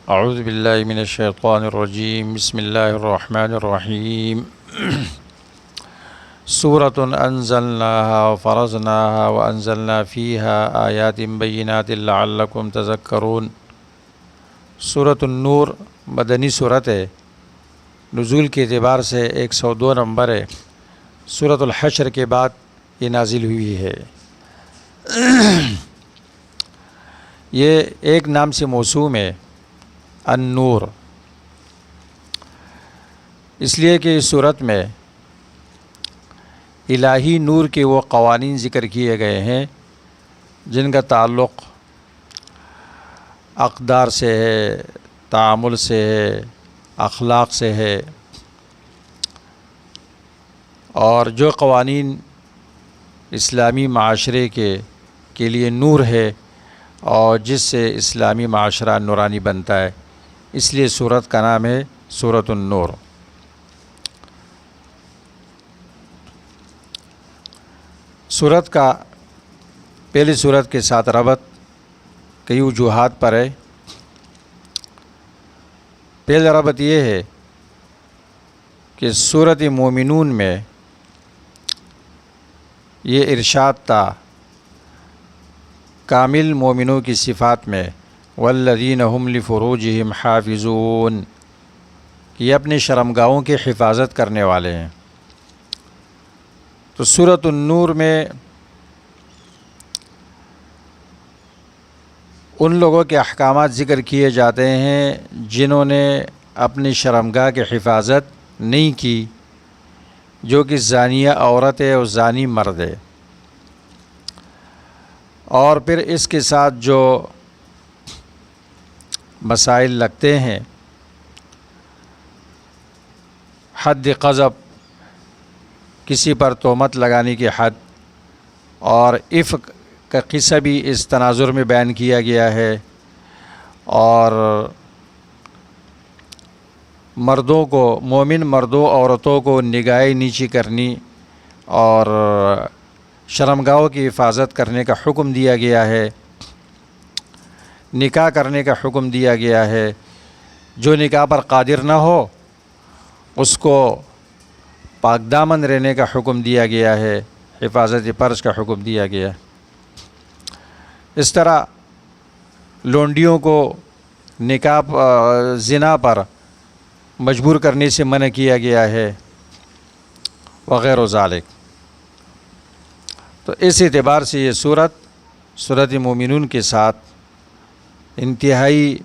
اعوذ باللہ من الشیطان الرجیم بسم اللہ الرحمن الرحیم سورۃ انزلناها وفرضناها وانزلنا فیها آیات بینات لعلکم تذکرون۔ سورۃ النور مدنی صورت ہے، نزول کے اعتبار سے 102 نمبر ہے۔ سورۃ الحشر کے بعد یہ نازل ہوئی ہے۔ یہ ایک نام سے موسوم ہے، النور، اس لیے کہ اس صورت میں الہی نور کے وہ قوانین ذکر کیے گئے ہیں جن کا تعلق اقدار سے ہے، تعامل سے ہے، اخلاق سے ہے، اور جو قوانین اسلامی معاشرے کے لیے نور ہے اور جس سے اسلامی معاشرہ نورانی بنتا ہے، اس لیے سورت کا نام ہے سورۃ النور۔ سورت کا پہلی سورت کے ساتھ ربط کئی وجوہات پر ہے۔ پہلا ربط یہ ہے کہ سورۃ مومنون میں یہ ارشاد تھا کامل مومنوں کی صفات میں، والذین هم لفروجہم حافظون، کہ یہ اپنے شرمگاہوں کی حفاظت کرنے والے ہیں۔ تو سورۃ النور میں ان لوگوں کے احکامات ذکر کیے جاتے ہیں جنہوں نے اپنی شرمگاہ کی حفاظت نہیں کی، جو کہ زانیہ عورت ہے اور زانی مرد ہے، اور پھر اس کے ساتھ جو مسائل لگتے ہیں، حد قذف، کسی پر تہمت لگانے کی حد، اور عفق کا قصہ بھی اس تناظر میں بیان کیا گیا ہے، اور مردوں کو، مومن مردوں عورتوں کو نگاہ نیچی کرنی اور شرمگاہوں کی حفاظت کرنے کا حکم دیا گیا ہے، نکاح کرنے کا حکم دیا گیا ہے۔ جو نکاح پر قادر نہ ہو اس کو پاک دامن رہنے کا حکم دیا گیا ہے، حفاظت فرج کا حکم دیا گیا ہے۔ اس طرح لونڈیوں کو نکاح زنا پر مجبور کرنے سے منع کیا گیا ہے، وغیرہ ذالک۔ تو اس اعتبار سے یہ سورۃ مومنون کے ساتھ انتہائی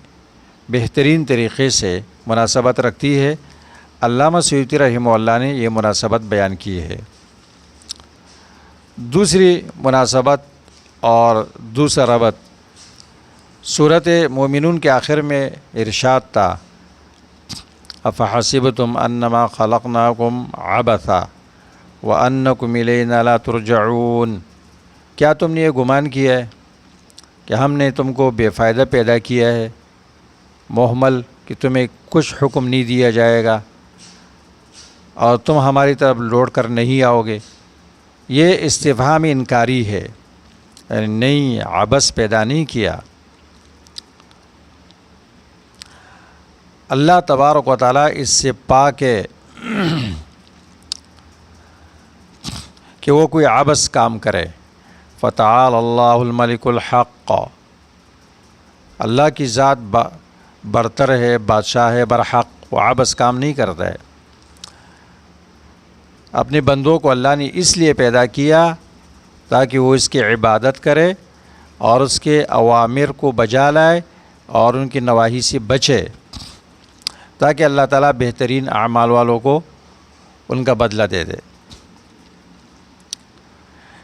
بہترین طریقے سے مناسبت رکھتی ہے۔ علامہ سیوطی رحمہ اللہ نے یہ مناسبت بیان کی ہے۔ دوسری مناسبت اور دوسرا ربط، سورۃ مومنون کے آخر میں ارشاد تھا افحسبتم انما خلقناکم عبثا وانکم الینا لا ترجعون، کیا تم نے یہ گمان کیا ہے کہ ہم نے تم کو بے فائدہ پیدا کیا ہے، محمل، کہ تمہیں کچھ حکم نہیں دیا جائے گا اور تم ہماری طرف لوٹ کر نہیں آؤ گے؟ یہ استفہام انکاری ہے، یعنی نہیں، عبث پیدا نہیں کیا۔ اللہ تبارک و تعالیٰ اس سے پاک ہے کہ وہ کوئی عبث کام کرے۔ فتعال اللہ الملک الحق، اللہ کی ذات برتر ہے، بادشاہ ہے برحق، وہ عبث کام نہیں کرتا ہے۔ اپنے بندوں کو اللہ نے اس لیے پیدا کیا تاکہ وہ اس کی عبادت کرے اور اس کے اوامر کو بجا لائے اور ان کی نواہی سے بچے، تاکہ اللہ تعالیٰ بہترین اعمال والوں کو ان کا بدلہ دے دے۔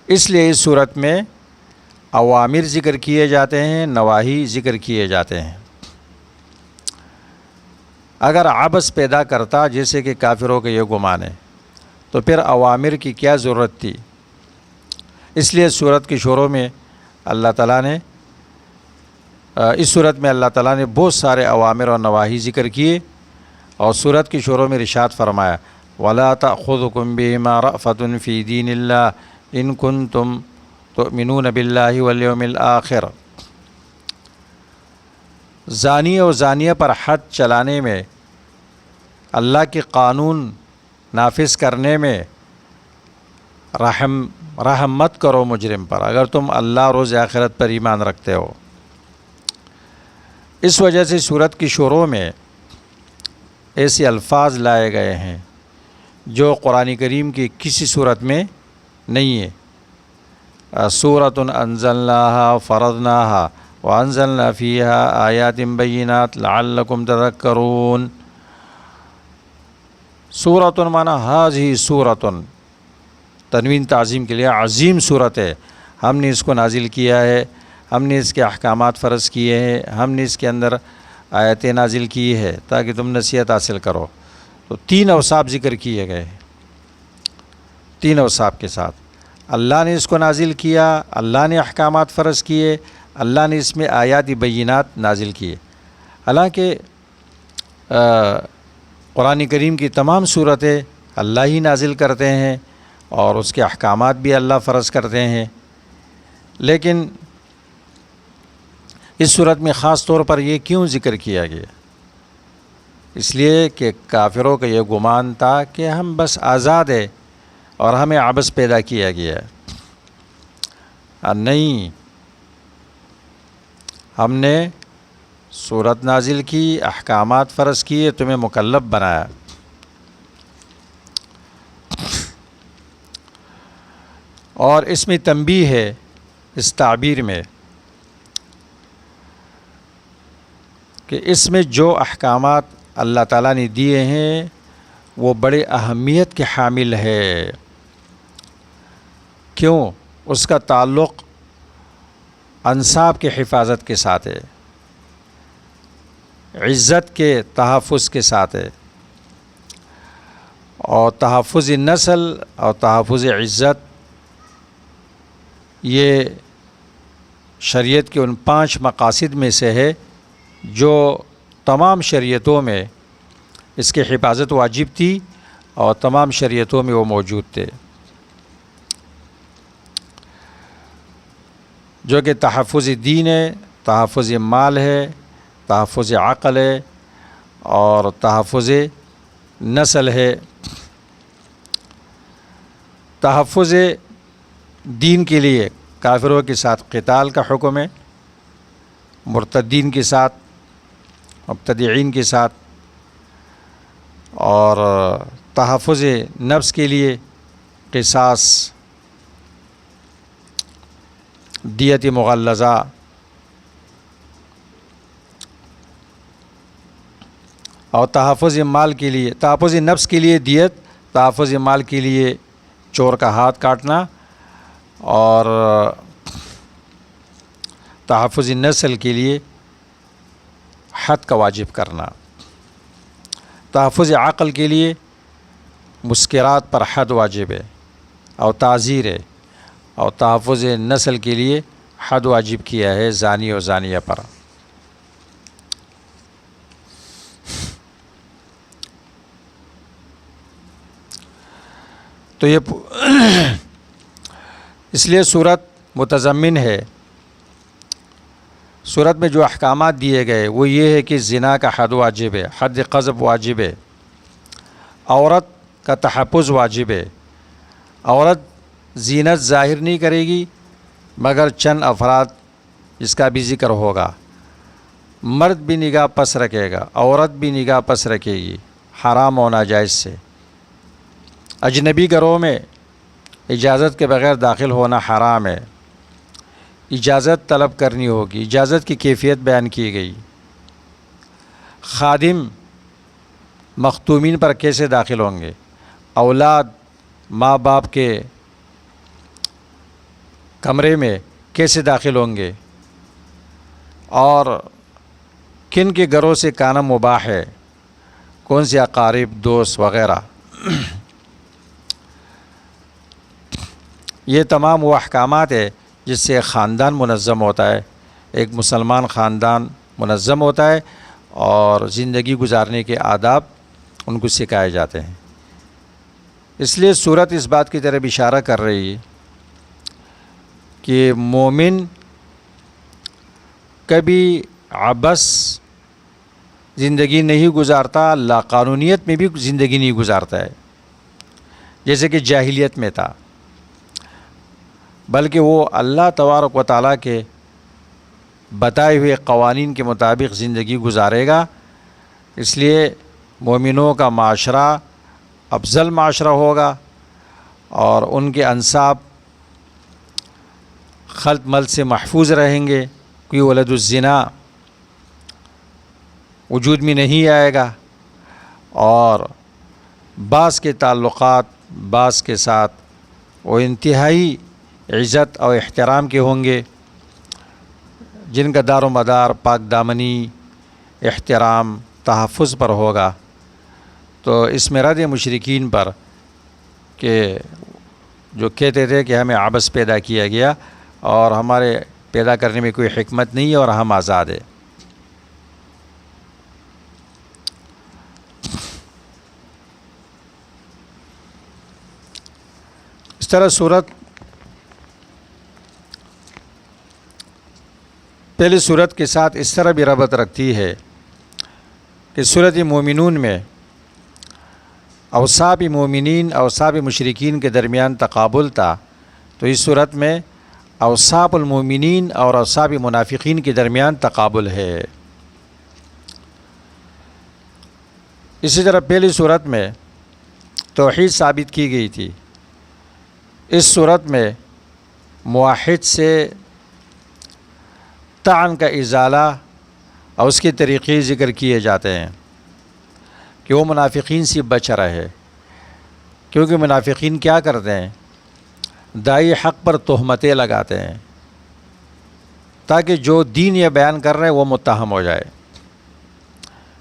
اس لیے اس صورت میں اوامر ذکر کیے جاتے ہیں، نواہی ذکر کیے جاتے ہیں۔ اگر عبث پیدا کرتا جیسے کہ کافروں کا یہ گمان ہے تو پھر اوامر کی کیا ضرورت تھی؟ اس لیے سورت کے شروع میں اللہ تعالیٰ نے اس صورت میں اللہ تعالیٰ نے بہت سارے اوامر اور نواہی ذکر کیے، اور سورت کی شروع میں ارشاد فرمایا وَلَا تَأْخُذُكُمْ بِهِمَا رَأْفَةٌ فِي دِينِ اللَّهِ إِن كُنتُمْ تُؤْمِنُونَ بِاللَّهِ وَالْيَوْمِ الْآخِرِ۔ زانی اور زانیہ پر حد چلانے میں، اللہ کے قانون نافذ کرنے میں رحم مت کرو مجرم پر، اگر تم اللہ روز آخرت پر ایمان رکھتے ہو۔ اس وجہ سے سورت کی شروع میں ایسے الفاظ لائے گئے ہیں جو قرآن کریم کی کسی صورت میں نہیں ہے۔ سورۃ انزلناها فرضناها وانزلنا فیها آیات بینات لعلکم تذکرون۔ سورۃ معنی ہذہ سورۃ، تنوین تعظیم کے لیے، عظیم صورت ہے، ہم نے اس کو نازل کیا ہے، ہم نے اس کے احکامات فرض کیے ہیں، ہم نے اس کے اندر آیتیں نازل کی ہے تاکہ تم نصیحت حاصل کرو۔ تو 3 اوصاف ذکر کیے گئے ہیں، 3 اوصاف کے ساتھ اللہ نے اس کو نازل کیا، اللہ نے احکامات فرض کیے، اللہ نے اس میں آیات بینات نازل کیے۔ حالانکہ قرآن کریم کی تمام صورتیں اللہ ہی نازل کرتے ہیں اور اس کے احکامات بھی اللہ فرض کرتے ہیں، لیکن اس صورت میں خاص طور پر یہ کیوں ذکر کیا گیا؟ اس لیے کہ کافروں کا یہ گمان تھا کہ ہم بس آزاد ہیں اور ہمیں عبث پیدا کیا گیا ہے۔ نہیں، ہم نے سورت نازل کی، احکامات فرض کیے، تمہیں مکلف بنایا۔ اور اس میں تنبیہ ہے، اس تعبیر میں، کہ اس میں جو احکامات اللہ تعالیٰ نے دیے ہیں وہ بڑے اہمیت کے حامل ہے۔ کیوں؟ اس کا تعلق انساب کے حفاظت کے ساتھ ہے، عزت کے تحفظ کے ساتھ ہے، اور تحفظ نسل اور تحفظ عزت یہ شریعت کے ان 5 مقاصد میں سے ہے جو تمام شریعتوں میں اس کی حفاظت واجب تھی اور تمام شریعتوں میں وہ موجود تھے، جو کہ تحفظ دین ہے، تحفظ مال ہے، تحفظ عقل ہے اور تحفظ نسل ہے۔ تحفظ دین کے لیے کافروں کے ساتھ قتال کا حکم ہے، مرتدین کے ساتھ، مبتدعین کے ساتھ، اور تحفظ نفس کے لیے قصاص، دیت مغلظہ، اور تحفظ مال کے لیے، تحفظ نفس کے لیے دیت، تحفظ مال کے لیے چور کا ہاتھ کاٹنا، اور تحفظ نسل کے لیے حد کا واجب کرنا۔ تحفظ عقل کے لیے مسکرات پر حد واجب ہے اور تعزیر ہے، اور تحفظ نسل کے لیے حد واجب کیا ہے زانی اور زانیہ پر۔ تو یہ اس لیے صورت متضمن ہے، صورت میں جو احکامات دیے گئے وہ یہ ہے کہ زنا کا حد واجب ہے، حد قذف واجب ہے، عورت کا تحفظ واجب ہے، عورت زینت ظاہر نہیں کرے گی مگر چند افراد جس کا بھی ذکر ہوگا، مرد بھی نگاہ پس رکھے گا، عورت بھی نگاہ پس رکھے گی، حرام و ناجائز سے۔ اجنبی گھروں میں اجازت کے بغیر داخل ہونا حرام ہے، اجازت طلب کرنی ہوگی، اجازت کی کیفیت بیان کی گئی۔ خادم مختومین پر کیسے داخل ہوں گے، اولاد ماں باپ کے کمرے میں کیسے داخل ہوں گے، اور کن کے گھروں سے کانا مباح ہے، کون سے اقارب، دوست وغیرہ۔ یہ تمام وہ احکامات ہے جس سے ایک خاندان منظم ہوتا ہے، ایک مسلمان خاندان منظم ہوتا ہے، اور زندگی گزارنے کے آداب ان کو سکھائے جاتے ہیں۔ اس لیے سورت اس بات کی طرف اشارہ کر رہی ہے کہ مومن کبھی عبث زندگی نہیں گزارتا، لا قانونیت میں بھی زندگی نہیں گزارتا ہے جیسے کہ جاہلیت میں تھا، بلکہ وہ اللہ تبارک و تعالیٰ کے بتائے ہوئے قوانین کے مطابق زندگی گزارے گا۔ اس لیے مومنوں کا معاشرہ افضل معاشرہ ہوگا اور ان کے انساب خلط مل سے محفوظ رہیں گے، کوئی ولد الزنا وجود میں نہیں آئے گا، اور بعض کے تعلقات بعض کے ساتھ وہ انتہائی عزت اور احترام کے ہوں گے، جن کا دار و مدار پاک دامنی، احترام، تحفظ پر ہوگا۔ تو اس میں رد مشرکین پر کہ جو کہتے تھے کہ ہمیں عبث پیدا کیا گیا اور ہمارے پیدا کرنے میں کوئی حکمت نہیں ہے اور ہم آزاد ہیں۔ اس طرح صورت پہلی صورت کے ساتھ اس طرح بھی ربط رکھتی ہے کہ صورت مومنون میں اوصاف مومنین اوصاف مشرکین کے درمیان تقابل تھا، تو اس صورت میں اوصاف المومنین اور اوصاف منافقین کے درمیان تقابل ہے۔ اسی طرح پہلی صورت میں توحید ثابت کی گئی تھی، اس صورت میں موحد سے طعن کا ازالہ اور اس کے طریقے ذکر کیے جاتے ہیں کہ وہ منافقین سے بچ رہے، کیونکہ منافقین کیا کرتے ہیں؟ داعی حق پر تہمتیں لگاتے ہیں تاکہ جو دین یہ بیان کر رہے ہیں وہ متہم ہو جائے،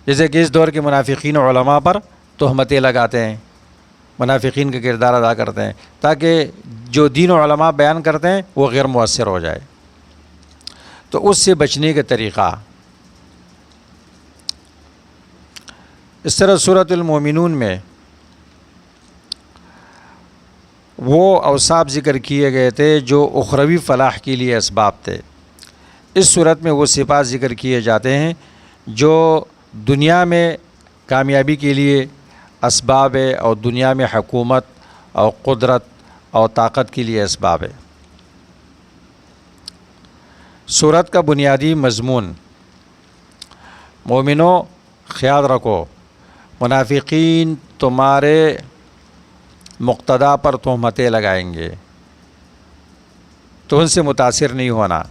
جیسے کہ اس دور کے منافقین علماء پر تہمتیں لگاتے ہیں، منافقین کا کردار ادا کرتے ہیں تاکہ جو دین و علماء بیان کرتے ہیں وہ غیر مؤثر ہو جائے۔ تو اس سے بچنے کا طریقہ اس طرح سورۃ المومنون میں وہ اوصاف ذکر کیے گئے تھے جو اخروی فلاح کے لیے اسباب تھے، اس صورت میں وہ صفات ذکر کیے جاتے ہیں جو دنیا میں کامیابی کے لیے اسباب ہے اور دنیا میں حکومت اور قدرت اور طاقت کے لیے اسباب ہے۔ سورت کا بنیادی مضمون، مومنوں خیال رکھو منافقین تمہارے مقتدا پر تہمتیں لگائیں گے تو ان سے متاثر نہیں ہونا۔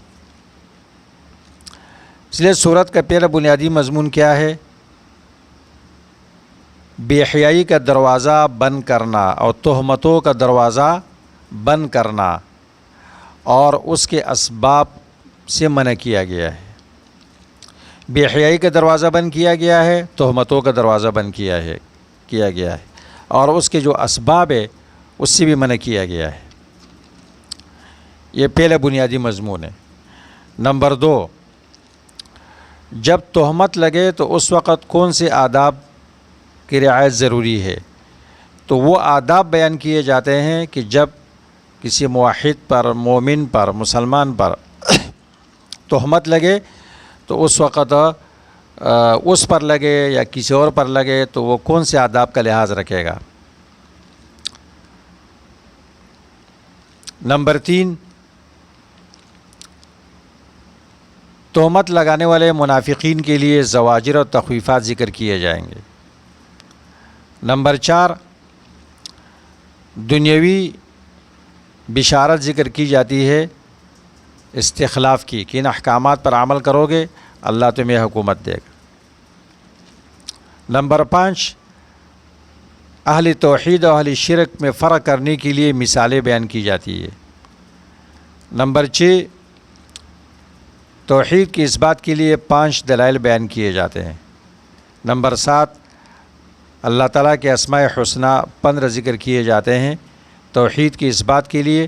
اس لیے سورت کا پہلا بنیادی مضمون کیا ہے؟ بے حیائی کا دروازہ بند کرنا اور تہمتوں کا دروازہ بند کرنا، اور اس کے اسباب سے منع کیا گیا ہے۔ بے حیائی کا دروازہ بند کیا گیا ہے، تہمتوں کا دروازہ بند کیا گیا ہے، اور اس کے جو اسباب ہے اس سے بھی منع کیا گیا ہے۔ یہ پہلا بنیادی مضمون ہے۔ نمبر 2، جب تہمت لگے تو اس وقت کون سے آداب کی رعایت ضروری ہے؟ تو وہ آداب بیان کیے جاتے ہیں کہ جب کسی موحد پر، مومن پر، مسلمان پر تہمت لگے تو اس وقت اس پر لگے یا کسی اور پر لگے تو وہ کون سے آداب کا لحاظ رکھے گا۔ نمبر 3، تہمت لگانے والے منافقین کے لیے زواجر اور تخویفات ذکر کیے جائیں گے۔ نمبر 4، دنیاوی بشارت ذکر کی جاتی ہے استخلاف کی، کہ ان احکامات پر عمل کرو گے اللہ تمہیں حکومت دے گا۔ نمبر 5، اہل توحید اور اہل شرک میں فرق کرنے کے لیے مثالیں بیان کی جاتی ہے۔ نمبر 6، توحید کی اثبات کے لیے 5 دلائل بیان کیے جاتے ہیں۔ نمبر 7، اللہ تعالیٰ کے اسماء حسنہ 15 ذکر کیے جاتے ہیں توحید کی اثبات کے لیے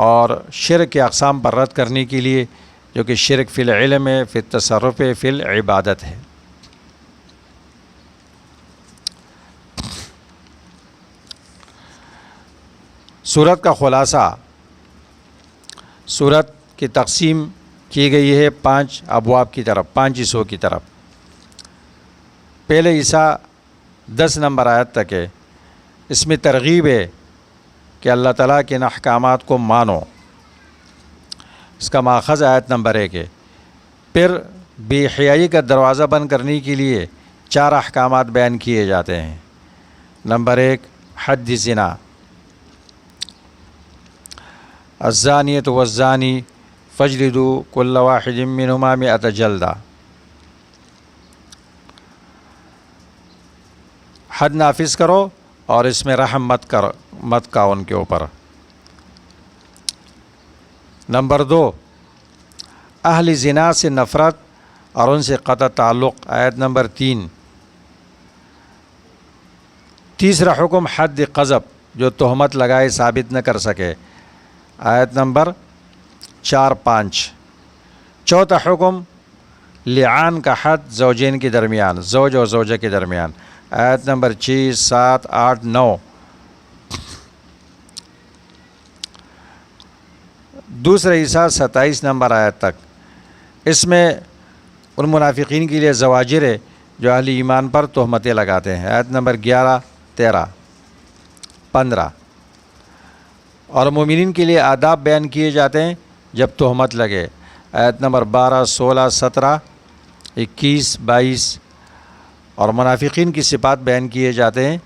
اور شرک کے اقسام پر رد کرنے کے لیے، جو کہ شرک فی العلم ہے، فی التصرف ہے، فی العبادت ہے۔ سورت کا خلاصہ، سورت کی تقسیم کی گئی ہے 5 ابواب کی طرف، 5 حصوں کی طرف۔ پہلے حصہ 10 نمبر آیت تک ہے، اس میں ترغیب ہے کہ اللہ تعالیٰ کے ان احکامات کو مانو، اس کا ماخذ آیت نمبر 1 ہے۔ پھر بے حیائی کا دروازہ بند کرنے کے لیے 4 احکامات بیان کیے جاتے ہیں۔ نمبر 1 حد زنا، الزانیۃ والزانی فاجلدوا کل واحد منہما 100 جلدہ، حد نافذ کرو اور اس میں رحم مت کا ان کے اوپر۔ نمبر 2 اہل زنا سے نفرت اور ان سے قطع تعلق، آیت نمبر 3۔ تیسرا حکم حد قذف، جو تہمت لگائے ثابت نہ کر سکے، آیت نمبر 4-5۔ چوتھا حکم لعان کا حد زوجین کے درمیان، زوج اور زوجہ کے درمیان، آیت نمبر 6، 7، 8، 9۔ دوسرا حصہ 27 نمبر آیت تک، اس میں ان منافقین کے لیے زواجر ہے جو اہل ایمان پر تہمتیں لگاتے ہیں، آیت نمبر 11، 13، 15۔ اور مومنین کے لیے آداب بیان کیے جاتے ہیں جب تہمت لگے، آیت نمبر 12، 16، 17، 21، 22۔ اور منافقین کی صفات بیان کیے جاتے ہیں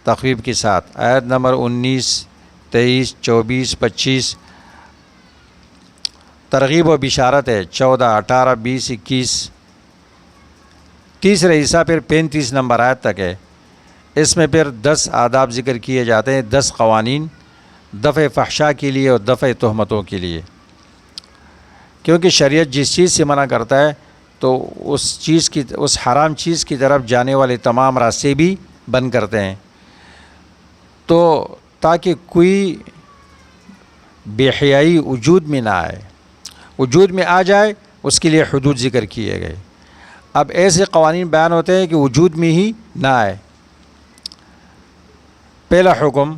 تخویف کے ساتھ، آیت نمبر 19، 23، 24، 25۔ ترغیب و بشارت ہے 14، 18، 20، 21۔ تیسرا حصہ پھر 35 نمبر آیت تک ہے، اس میں پھر 10 آداب ذکر کیے جاتے ہیں، 10 قوانین دفع فحشاء کے لیے اور دفع تہمتوں کے لیے، کیونکہ شریعت جس چیز سے منع کرتا ہے تو اس حرام چیز کی طرف جانے والے تمام راستے بھی بند کرتے ہیں، تو تاکہ کوئی بے حیائی وجود میں نہ آئے، وجود میں آ جائے اس کے لیے حدود ذکر کیے گئے۔ اب ایسے قوانین بیان ہوتے ہیں کہ وجود میں ہی نہ آئے۔ پہلا حکم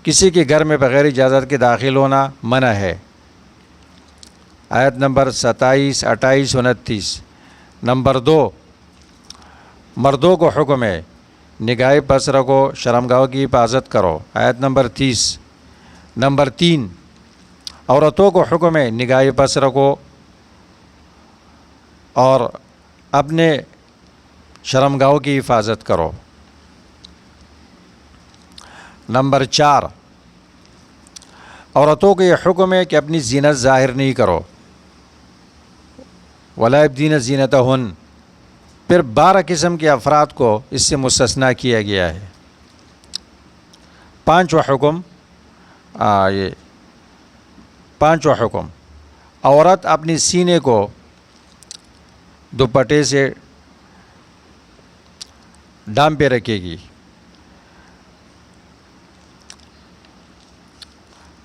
کسی کے گھر میں بغیر اجازت کے داخل ہونا منع ہے، آیت نمبر 27، 28، 29۔ نمبر 2 مردوں کو حکم ہے نگاہ پس رکھو، شرمگاہوں کی حفاظت کرو، آیت نمبر 30۔ نمبر 3 عورتوں کو حکم ہے نگاہ پس رکھو اور اپنے شرمگاہوں کی حفاظت کرو۔ نمبر 4 عورتوں کو یہ حکم ہے کہ اپنی زینت ظاہر نہیں کرو، وَلَا يَبْدِينَ زِينَتَهُنَّ۔ پھر 12 قسم کے افراد کو اس سے مستثنیٰ کیا گیا ہے۔ پانچواں حکم عورت اپنی سینے کو دوپٹے سے ڈام پہ رکھے گی۔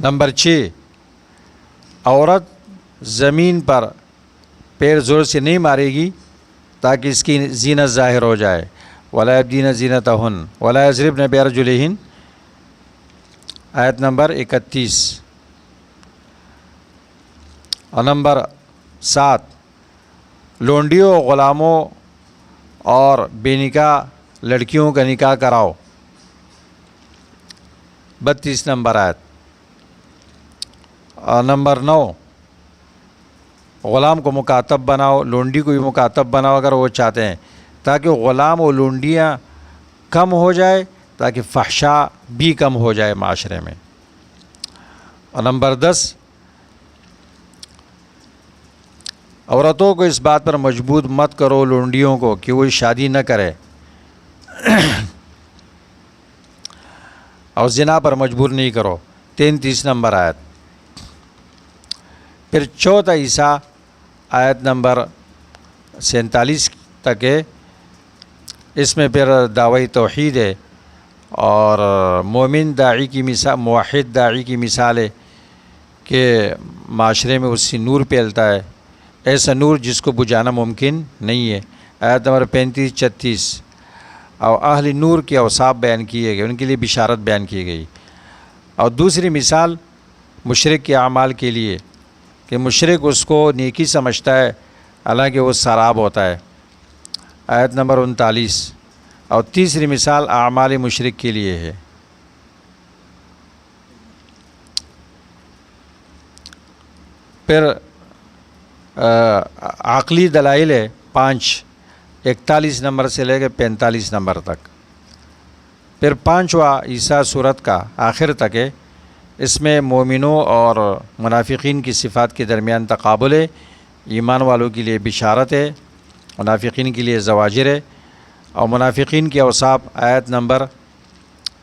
نمبر 6 عورت زمین پر پیر زور سے نہیں مارے گی تاکہ اس کی زینت ظاہر ہو جائے، وَلَا يَبْدِينَ زِينَتَهُنَّ وَلَا يَضْرِبْنَ بِأَرْجُلِهِنَّ، آیت نمبر 31۔ اور نمبر 7 لونڈیوں، غلاموں اور بے نکاح لڑکیوں کا نکاح کراؤ، 32 نمبر آیت۔ اور نمبر 9 غلام کو مکاتب بناؤ، لونڈی کو بھی مکاتب بناؤ اگر وہ چاہتے ہیں، تاکہ غلام و لونڈیاں کم ہو جائے، تاکہ فحشاء بھی کم ہو جائے معاشرے میں۔ اور نمبر 10 عورتوں کو اس بات پر مجبور مت کرو لونڈیوں کو کہ وہ شادی نہ کرے اور زنا پر مجبور نہیں کرو، 33 نمبر آیت۔ پھر چوتھا حصہ آیت نمبر 47 تک ہے، اس میں پھر دعوی توحید ہے اور مومن داعی کی مثال، موحد داعی کی مثال ہے کہ معاشرے میں اس سے نور پھیلتا ہے، ایسا نور جس کو بجھانا ممکن نہیں ہے، آیت نمبر 35، 36۔ اور اہل نور کے اوصاف بیان کیے گئے، ان کے لیے بشارت بیان کی گئی۔ اور دوسری مثال مشرک کے اعمال کے لیے کہ مشرک اس کو نیکی سمجھتا ہے حالانکہ وہ سراب ہوتا ہے، آیت نمبر 39، اور تیسری مثال اعمال مشرک کے لیے ہے۔ پھر عقلی دلائل ہے 5، 41 نمبر سے لے کے 45 نمبر تک۔ پھر 5واں حصہ صورت کا آخر تک ہے، اس میں مومنوں اور منافقین کی صفات کے درمیان تقابل ہے، ایمان والوں کے لیے بشارت ہے، منافقین کے لیے زواجر ہے، اور منافقین کے اوصاف آیت نمبر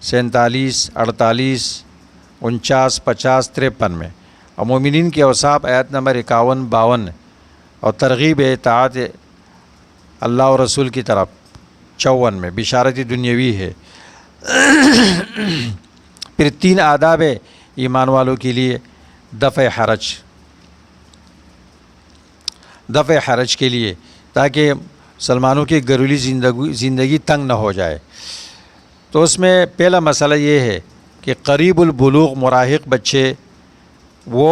47، 48، 49، 50، 53 میں، اور مومنین کے اوصاف آیت نمبر 51، 52، اور ترغیب اطاعت اللہ اور رسول کی طرف 54 میں، بشارت دنیاوی ہے۔ پھر 3 آداب ہے ایمان والوں کے لیے، دفع حرج کے لیے، تاکہ مسلمانوں کی گھریلو زندگی تنگ نہ ہو جائے۔ تو اس میں پہلا مسئلہ یہ ہے کہ قریب البلوغ مراہق بچے وہ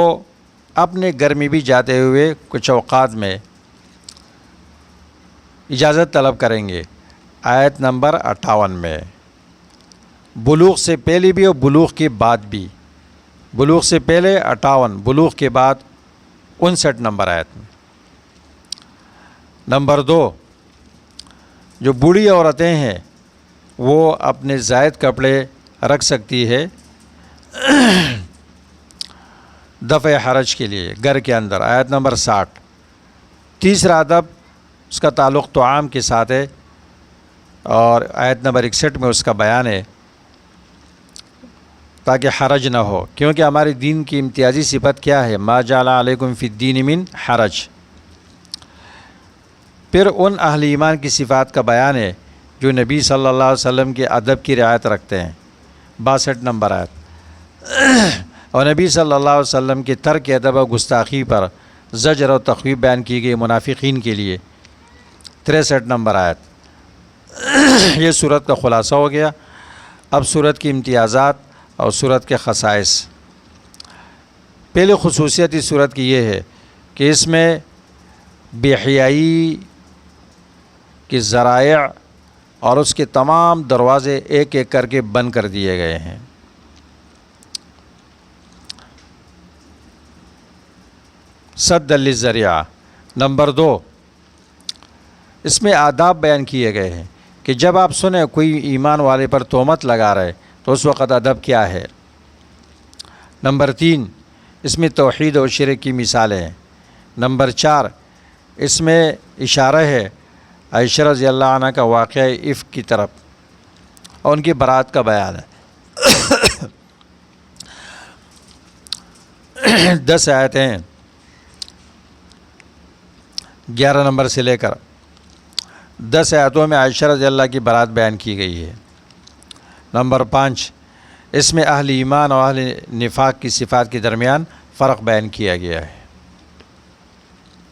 اپنے گھر میں بھی جاتے ہوئے کچھ اوقات میں اجازت طلب کریں گے، آیت نمبر 58 میں، بلوغ سے پہلے بھی اور بلوغ کے بعد بھی۔ بلوغ سے پہلے 58، بلوغ کے بعد 59 نمبر آیت میں۔ نمبر 2، جو بوڑھی عورتیں ہیں وہ اپنے زائد کپڑے رکھ سکتی ہے دفع حرج کے لیے گھر کے اندر، آیت نمبر 60۔ تیسرا ادب اس کا تعلق طعام کے ساتھ ہے، اور آیت نمبر 61 میں اس کا بیان ہے، تاکہ حرج نہ ہو، کیونکہ ہمارے دین کی امتیازی صفت کیا ہے؟ ما جعل علیکم فی الدین من حرج۔ پھر ان اہل ایمان کی صفات کا بیان ہے جو نبی صلی اللہ علیہ وسلم کے ادب کی رعایت رکھتے ہیں، 62 نمبر آیت، اور نبی صلی اللہ علیہ وسلم کے ترک ادب و گستاخی پر زجر و تخویف بیان کی گئی منافقین کے لیے، 63 نمبر آیت۔ یہ صورت کا خلاصہ ہو گیا۔ اب صورت کی امتیازات اور صورت کے خصائص۔ پہلی خصوصیت اس صورت کی یہ ہے کہ اس میں بے حیائی کے ذرائع اور اس کے تمام دروازے ایک ایک کر کے بند کر دیے گئے ہیں۔ سد للذریعہ۔ نمبر 2، اس میں آداب بیان کیے گئے ہیں کہ جب آپ سنیں کوئی ایمان والے پر تہمت لگا رہے تو اس وقت ادب کیا ہے۔ نمبر 3، اس میں توحید اور شرک کی مثالیں ہیں۔ نمبر 4، اس میں اشارہ ہے عائشہ رضی اللہ عنہ کا واقعہ عفق کی طرف اور ان کی برات کا بیان ہے۔ 10 آیتیں 11 نمبر سے لے کر 10 آیتوں میں عائشہ رضی اللہ کی برات بیان کی گئی ہے۔ نمبر 5، اس میں اہل ایمان اور اہل نفاق کی صفات کے درمیان فرق بیان کیا گیا ہے۔